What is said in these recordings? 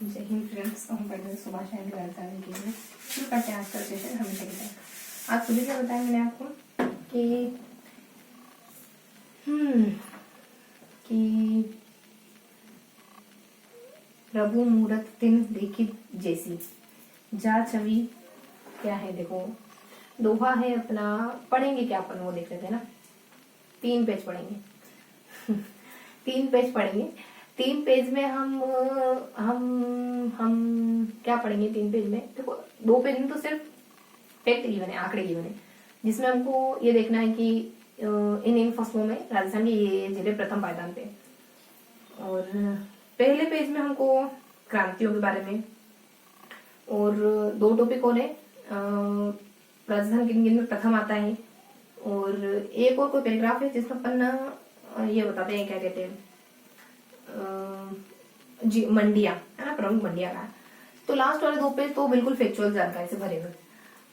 जय हिंद फ्रेंड्स, तो हम पढ़ते सुभाष चंद्र राजधानी के लिए शुरू करते हैं आज का सेशन हमेशा की तरह। आज सुबह क्या बताया मैंने आपको कि प्रभु मूरत तिन देखी जैसी जा छवि क्या है। देखो दोहा है अपना, पढ़ेंगे क्या अपन वो देख लेते हैं ना। 3 पेज पढ़ेंगे 3 पेज पढ़ेंगे। 3 पेज में हम क्या पढ़ेंगे 3 पेज में। देखो 2 पेज में तो सिर्फ फैक्ट गिवन है, आंकड़े गिवन है, जिसमें हमको ये देखना है कि इन फसलों में राजस्थान के ये जिले प्रथम पायदान पे। और पहले पेज में हमको क्रांतियों के बारे में और 2 टॉपिक और है, राजस्थान किन किन में प्रथम आता है, और एक और कोई पैराग्राफ है जिसमें अपन ये बताते हैं क्या कहते हैं जी मंडिया है ना, प्रमुख मंडिया का। तो लास्ट वाले 2 पेज तो बिल्कुल फैक्चुअल जानकारी से भरे हुए।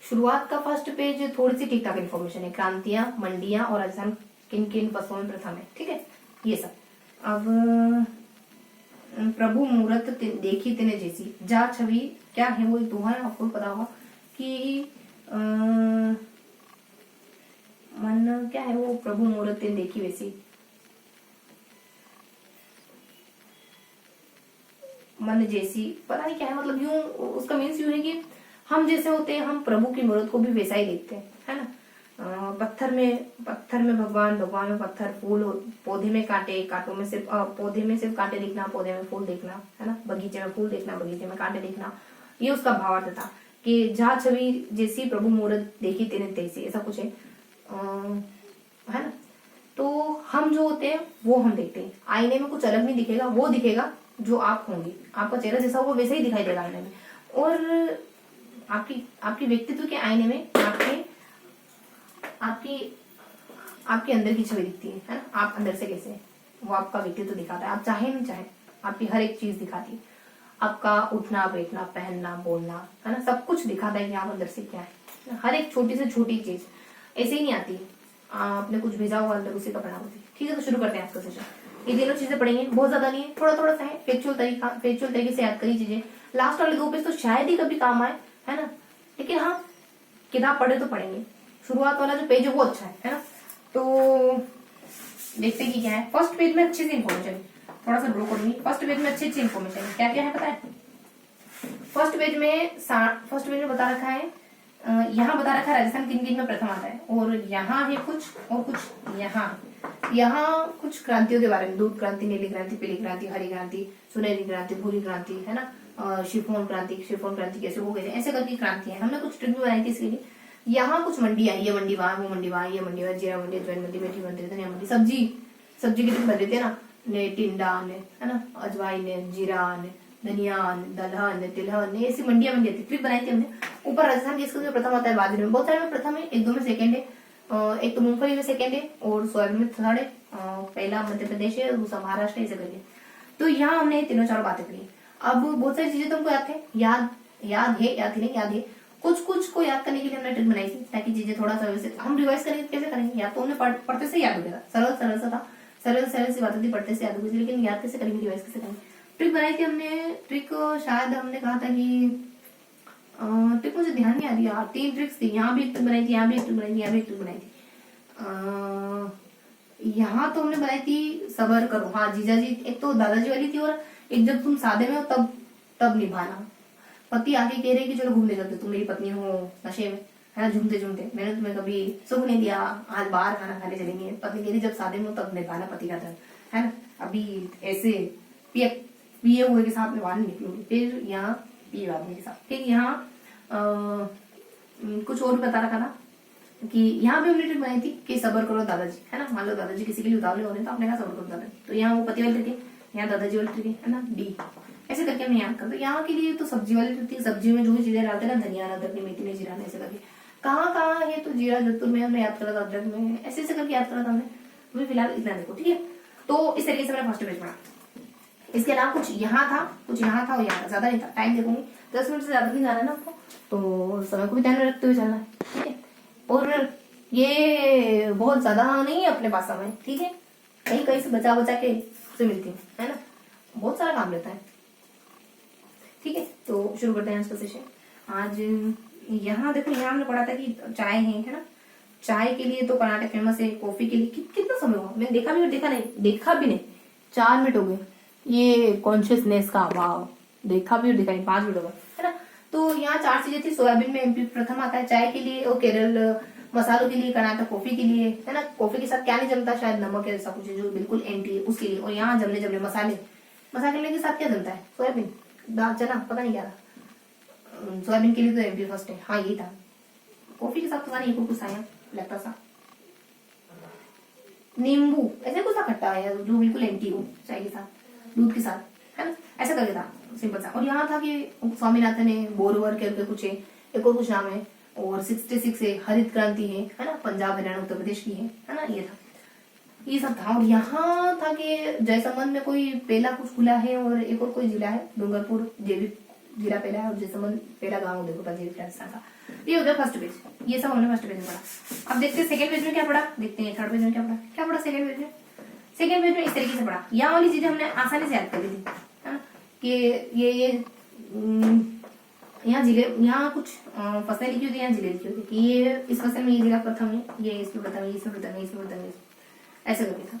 शुरुआत का फर्स्ट पेज थोड़ी सी ठीक ठाक इन्फॉर्मेशन है, क्रांतियां, मंडियां और राजस्थान किन किन फसलों में प्रथम है, ठीक है ये सब। अब प्रभु मूरत देखी तिने जैसी जा छवि क्या है, वो दोहा है, आपको पता होगा कि मन क्या है वो, प्रभु मूरत तिने देखी वैसी, मन जैसी, पता नहीं क्या है मतलब। यूं उसका मीन्स यूं है कि हम जैसे होते हैं, हम प्रभु की मूर्त को भी वैसा ही देखते हैं, है ना। पत्थर में भगवान, भगवान में पत्थर, फूल, पौधे में कांटे, कांटों में सिर्फ पौधे में सिर्फ कांटे दिखना, पौधे में फूल देखना, है ना। बगीचे में फूल देखना, बगीचे में कांटे दिखना, ये उसका भावार्थ था कि जहाँ छवि जैसी प्रभु मूर्त देखी तेने तैसी, ऐसा कुछ है ना। तो हम जो होते हैं वो हम देखते हैं, आईने में कुछ अलग नहीं दिखेगा, वो दिखेगा जो आप होंगे, आपका चेहरा जैसा होगा वैसे ही दिखाई देगा आईने में। और आपकी व्यक्तित्व के आईने में आपके अंदर की छवि दिखती है ना। आप अंदर से कैसे हैं वो आपका व्यक्तित्व दिखाता है, आप चाहे नहीं चाहे आपकी हर एक चीज दिखाती है, आपका उठना बैठना, पहनना, बोलना, है ना, सब कुछ दिखाता है कि आप अंदर से क्या है। हर एक छोटी से छोटी चीज ऐसे ही नहीं आती, आपने कुछ भेजा हुआ अंदर उसी का परिणाम होती है। ठीक है, तो शुरू करते हैं आज का सेशन। ये तीनों चीजें पढ़ेंगे, बहुत ज्यादा नहीं है, थोड़ा थोड़ा सा है, फैक्चुअल तरीके से याद करी चीजें। लास्ट वाले 2 पेज तो शायद ही कभी काम आए, है ना, लेकिन हाँ किताब पढ़े तो पढ़ेंगे। शुरुआत वाला जो पेज है वो अच्छा है ना। तो देखते कि क्या है। फर्स्ट पेज में अच्छी सी इन्फॉर्मेशन, थोड़ा सा ड्रॉ करूंगी। फर्स्ट पेज में अच्छी इन्फॉर्मेशन है, क्या क्या है पता है। फर्स्ट पेज में बता रखा है, यहाँ बता रखा है राजस्थान किन किन में प्रथम आता है, और यहाँ है कुछ और कुछ यहाँ कुछ क्रांतियों के बारे में, दूध क्रांति, नीली क्रांति, पीली क्रांति, हरी क्रांति, सुनहरी क्रांति, भूरी क्रांति, है ना, शिफॉन क्रांति कैसे हो गए, ऐसे करके क्रांति है। हमने कुछ ट्रिक भी बनाई थी इसके लिए। यहाँ कुछ मंडियां, ये मंडी वहां, वो मंडी वहां, ये मंडी वहां, जीरा मंडी, अजवाइन मंडी, मेथी मंडी, धनिया मंडी, सब्जी की ट्रिक बन देते हैं ना, ने टिंडा ने, है ना, अजवाइन ने, जीरा ने, धनिया ने, दलहन ने, तिलहन ने, ऐसी मंडियां बन जाती, ट्रिक बनाई थी हमने। ऊपर राजस्थान की इसका प्रथम आता है, बाजरे में बहुत सारे में प्रथम है, 1-2 में सेकंड है, एक तो मूंगफली में सेकंड है, और सोयाबीन में थर्ड है, पहला मध्य प्रदेश है, दूसरा महाराष्ट्र, ऐसे करके। तो यहाँ हमने तीनों 4 बातें करी। अब बहुत सारी चीजें तुमको याद है, याद है, कुछ को याद करने के लिए हमने ट्रिक बनाई थी, ताकि चीजें थोड़ा सा वैसे हम रिवाइज करेंगे कैसे करेंगे। या तो हमने पढ़ते से याद हो गया, सरल सा था, सरल सी बातें थी, पढ़ते से याद हो गई, लेकिन याद कैसे करेंगे, रिवाइज कैसे करेंगे। ट्रिक बनाई थी हमने, ट्रिक शायद हमने कहा था कि ट्रिक मुझे ध्यान नहीं आ रही यार, 3 ट्रिक्स थी। यहाँ भी एक ट्रिक बनाई थी, यहाँ भी एक ट्रिक बनाई थी, यहाँ भी एक ट्रिक बनाई थी। यहाँ तो हमने बनाई थी सबर करो, हाँ जीजाजी, एक तो दादाजी वाली थी, और एक जब तुम सादे में हो तब निभाना। पति आके कह रहे कि चलो घूमने चलते, तुम मेरी पत्नी हो नशे में, है ना, झूमते मैंने तुम्हें कभी सुख नहीं दिया, आज बाहर खाना खाने चलेंगे। पत्नी कह रही जब सादे में हो तब निभाना पति का धर्म, है ना, अभी ऐसे पिए हुए के साथ में बाहर निकलोगे। फिर यहाँ पिए आदमी के साथ, फिर यहाँ कुछ और बता रखा था कि यहाँ भी हमने ट्रिक बनाई थी कि सबर करो दादाजी, है ना। मान लो दादाजी किसी के लिए उतावले हो रहे तो आपने कहा सबर करो दादाजी, तो यहाँ वो पति वाली ट्रिक है, यहाँ दादाजी वाली ट्रिक है ना, डी, ऐसे करके हमने याद कर। तो यहाँ के लिए तो सब्जी वाली ट्रिक थी, सब्जी में जो भी चीजें डालते ना, धनिया, अदरक, मेथी ने, जीरा ने, ऐसे करके कहाँ है, तो जीरा जोधपुर में हमने याद करा था, अदरक में, ऐसे करके याद करा था हमने। अभी फिलहाल इतना देखो, ठीक है। तो इस तरीके से मैंने फर्स्ट पेज पढ़ा। इसके अलावा कुछ यहाँ था और यहाँ था, ज्यादा नहीं था। टाइम देखूंगी 10 मिनट से ज्यादा नहीं जाना है ना आपको, तो समय को भी ध्यान में रखते हुए चलना है, ठीक है। और ये बहुत ज्यादा नहीं है अपने पास समय, ठीक है, कहीं से बचा के से मिलती है ना, बहुत सारा काम लेता है। ठीक है, तो शुरू करते हैं आज का सेशन। आज यहाँ देखो, यहाँ हमने पढ़ा था कि चाय है ना, चाय के लिए तो कर्नाटक फेमस है, कॉफी के लिए कितना समय हुआ, मैंने देखा भी और देखा भी नहीं 4 मिनट हो गए ये कॉन्शियसनेस का अभाव, देखा भी और देखा नहीं 5 मिनट हो गए, है ना। तो यहाँ 4 चीजें थी। सोयाबीन में एमपी प्रथम आता है चाय के लिए, और केरल मसालों के लिए, कर्नाटक कॉफी के लिए, है ना। कॉफी के साथ क्या नहीं जमता, शायद नमक है, ऐसा कुछ जो बिल्कुल एंटी है उसके लिए। और यहाँ जमने मसाले के साथ क्या जमता है, सोयाबीन, दाल, चना, पता नहीं क्या था। सोयाबीन के लिए तो एमपी फर्स्ट है, हाँ यही था। कॉफी के साथ पता नहीं कुछ आया लगता सा, नींबू ऐसे कुछ खट्टा है जो बिल्कुल एंटी हो, चाय के साथ, दूध के साथ, है ना, ऐसा करके था सिंपल सा। और यहाँ था कि स्वामीनाथन है, बोरवर करके कुछ है, एक और कुछ नाम है, और 66 है, हरित क्रांति है ना, पंजाब हरियाणा उत्तर प्रदेश की है ना, ये था, ये सब था। और यहाँ था कि जयसमंद में कोई पहला कुछ खुला है, और एक और कोई जिला है, डूंगरपुर जैविक जिला पहला है, और जयसमंद पहला गाँव देखो जैविक राजस्थान का। ये हो गया फर्स्ट पेज, ये सब हमने फर्स्ट पेज में पढ़ा। अब देखते हैं सेकंड पेज में क्या पढ़ा, देखते हैं थर्ड पेज में क्या पढ़ा सेकंड पेज में। सेकंड पेज में इस तरीके से पढ़ा, यहाँ वाली चीजें हमने आसानी से याद कर ली थी, है ना, कि ये यहाँ जिले, यहाँ कुछ फसलें लिखी होती है, यहाँ जिले लिखी होती है, कि ये इस फसल में ये जिला प्रथम है, ये इसमें प्रथम है, इसमें प्रथम है, इसमें प्रथम है, ऐसा करके था।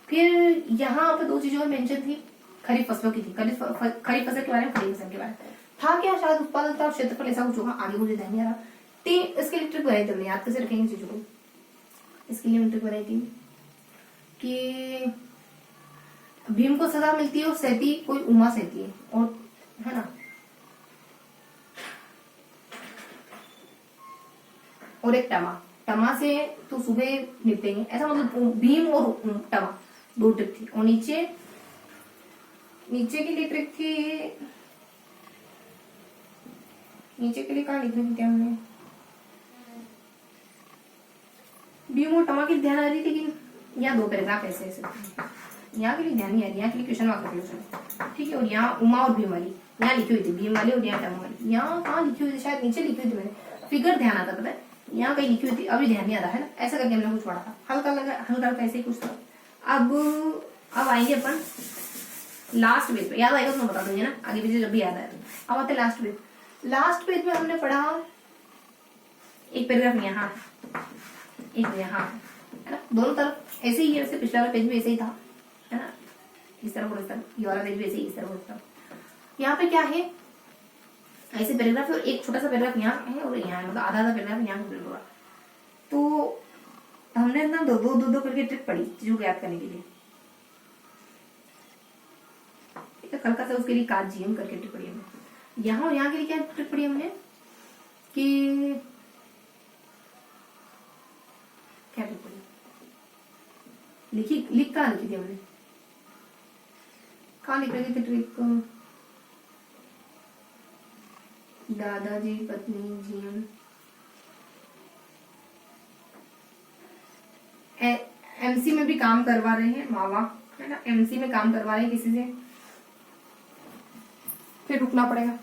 फिर यहाँ पे 2 चीजें और मेंशन थी, खरीफ फसलों की थी, खरीफ फसल के बारे में, खरीफ फसल के बारे में था क्या, शायद उत्पादकता और क्षेत्रफल ऐसा कुछ होगा, आगे मुझे ध्यान नहीं आ रहा। इसके लिए ट्रिक बनाई थी हमने, याद कैसे रखेंगे चीजों को, इसके लिए ट्रिक बनाई थी कि भीम को सजा मिलती है और सहती कोई उमा सहती है, और है ना, और एक टमा से तो सुबह निपटेंगे, ऐसा मतलब भीम और टमा 2 ट्रिक थी। और नीचे के लिए ट्रिक थी, नीचे के लिए कहाँ लिख रही थी हमने, भीम और टमा की ध्यान आ रही थी, लेकिन यहाँ 2 पैराग्राफ ऐसे यहाँ के लिए ध्यान नहीं आ रही, यहाँ के लिए क्वेश्चन मार्क रख, ठीक है। और यहाँ उमा और भीम वाली यहाँ लिखी हुई थी, भीम वाली, और यहाँ टमा वाली यहाँ कहाँ लिखी हुई थी, शायद नीचे लिखी हुई थी, मैंने फिगर ध्यान आता पता है, यहाँ कहीं लिखी हुई थी, अभी ध्यान नहीं आ रहा है ना, ऐसा करके हमने कुछ पढ़ा था, हल्का ऐसे ही कुछ था। अब आएंगे अपन लास्ट पेज पे, याद आएगा तो मैं बता दूंगी ना, आगे पीछे जब भी याद आएगा। अब आते लास्ट पेज में हमने पढ़ा एक पैराग्राफ यहाँ, एक यहाँ, है ना, दोनों तरफ ऐसे ही है, वैसे पिछला वाला पेज भी ऐसे ही था, है ना, इस तरफ और इस तरफ, ये वाला पेज भी ऐसे ही, इस तरफ और इस तरफ। यहाँ पे क्या है, ऐसे पैराग्राफ है, और एक छोटा सा पैराग्राफ यहाँ है, और यहाँ मतलब आधा पैराग्राफ यहाँ कंप्लीट होगा। तो हमने ना दो करके ट्रिक पढ़ी चीजों को याद करने के लिए, हल्का सा उसके लिए काज जीएम करके ट्रिक पढ़ी हमने। यहाँ और यहाँ के लिए क्या ट्रिक पढ़ी हमने कि क्या ट्रिक पढ़ी, लिख कहाँ लिखी थी हमने, कहाँ लिख रही थी ट्रिक, दादाजी पत्नी जीएम, एमसी में भी काम करवा रहे हैं मावा, है ना, एमसी में काम करवा रहे हैं किसी से, फिर रुकना पड़ेगा।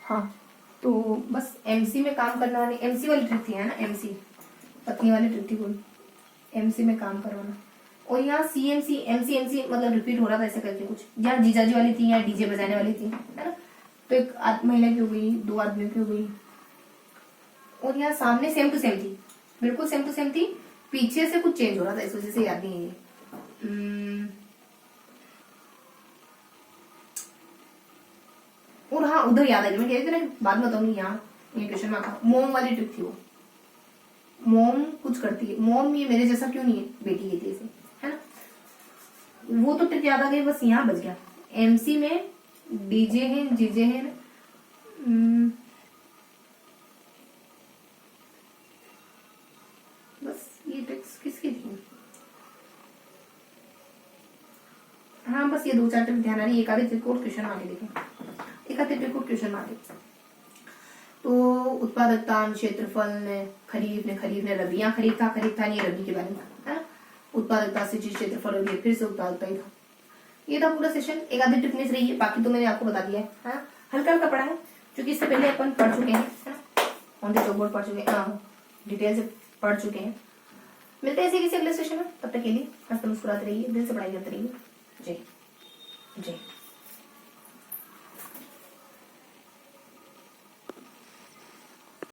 हाँ, तो बस एमसी में काम करने वाली, एमसी वाली ट्रिक थी, है ना, एमसी पत्नी वाली ट्रिक थी कोई, एमसी में काम करवाना। और यहाँ सीएमसी एमसी मतलब रिपीट हो रहा था ऐसे करके कुछ, यहाँ जीजाजी वाली थी, यहाँ डीजे बजाने वाली थी, है ना, तो एक महिला की हो गई, 2 आदमियों की हो गई। और यहाँ सामने सेम टू सेम थी, बिल्कुल सेम टू सेम थी, पीछे से कुछ चेंज हो रहा था, इस वजह से याद नहीं है। और हाँ, उधर याद आई, मैं कह रही थी ना, बाद में बताऊंगी। यहाँ ये क्वेश्चन मार्क, मोम वाली ट्रिक थी वो, मोम कुछ करती है, मोम ये मेरे जैसा क्यों नहीं है, बेटी कहती है इसे, है ना, वो तो ट्रिक याद आ गई, बस यहाँ बच गया। एमसी में डीजे है, जीजे है, बस ये ट्रिक्स किसकी थी, हाँ बस ये 2-4 ट्रिक ध्यान आ रही है, एक आगे ट्रिक और क्वेश्चन आगे देखें, एक आधे ट्रिक और क्वेश्चन आगे। तो उत्पादकता, क्षेत्रफल ने, खरीफ ने रबी, यहाँ खरीफ था नहीं, रबी के बारे में, है ना, उत्पादकता से चीज क्षेत्रफल हो गई, फिर से उत्पादकता ही था। ये था पूरा सेशन, एक आधी ट्रिक मिस रही है, बाकी तो मैंने आपको बता दिया है, हल्का पढ़ा है, क्योंकि इससे पहले अपन पढ़ चुके हैं, है ना, ऑन द चौक बोर्ड पढ़ चुके हैं, डिटेल से पढ़ चुके हैं। मिलते हैं ऐसे किसी अगले सेशन में, तब तक के लिए हंसते मुस्कुराते रहिए, दिल से पढ़ाई करते रहिए। जय जय।